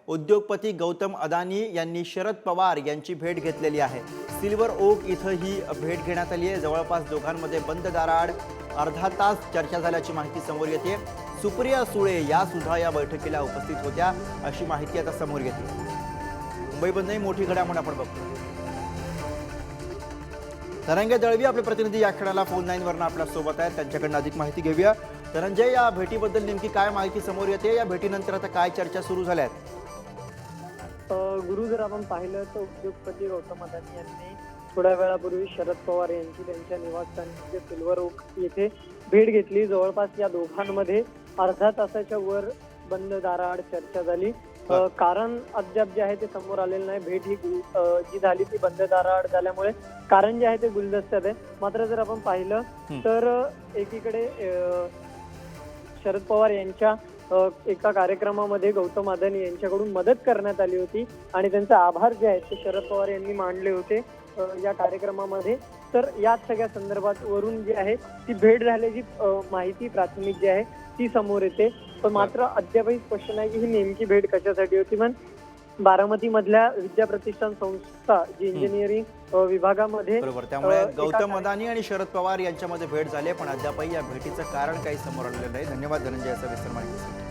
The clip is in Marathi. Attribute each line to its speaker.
Speaker 1: उद्योगपती गौतम अदानी यांनी शरद पवार यांची भेट घेतलेली आहे। सिल्वर ओक इथं ही भेट घेण्यात आली आहे। जवळपास दोघांमध्ये बंद दाराआड अर्धा तास चर्चा झाल्याची माहिती समोर येते। सुप्रिया सुळे या सुद्धा या बैठकीला उपस्थित होत्या अशी माहिती आता समोर येते। मुंबईमधून मोठी घडामोड आपण बघतो। धनंजय दळवी आपले प्रतिनिधी या क्षणाला फोन लाईन वरनं आपल्या सोबत आहेत, त्यांच्याकडून अधिक माहिती घेऊया। धनंजय, या भेटीबद्दल नेमकी काय माहिती समोर येते? या भेटीनंतर आता काय चर्चा सुरू झाल्या आहेत?
Speaker 2: गुरु, जर आपण पाहिलं तर उद्योगपती गौतम अदानी यांनी थोड्या वेळापूर्वी शरद पवार यांची त्यांच्या निवासस्थानी सिल्वर ओक येथे भेट घेतली। जवळपास या दोघांमध्ये अर्धा तासाच्या वर बंद दाराआड चर्चा झाली। कारण अद्याप जे आहे ते समोर आलेलं नाही। भेट ही जी झाली ती बंद दाराआड झाल्यामुळे कारण जे आहे ते गुलदस्त्यात आहे। मात्र जर आपण पाहिलं तर एकीकडे शरद पवार यांच्या एका कार्यक्रमामध्ये गौतम अदानी यांच्याकडून मदत करण्यात आली होती आणि त्यांचे आभार जे आहेत ते शरद पवार यांनी मानले होते या कार्यक्रमामध्ये। तर याच सगळ्या संदर्भात वरून जे आहे ती भेट झाल्याची माहिती प्राथमिक जी आहे ती समोर येते। पण मात्र अद्यापही स्पष्ट नाही की ही नेमकी भेट कशासाठी होती। पण बारामती मधल्या विद्या प्रतिष्ठान संस्था जी इंजिनिअरिंग विभागामध्ये,
Speaker 1: बरोबर, त्यामुळे गौतम अदानी आणि शरद पवार यांच्यामध्ये भेट झाली, पण अद्यापही या भेटीचं कारण काही समोर आलेलं नाही। धन्यवाद धनंजय, सविस्तर माहिती।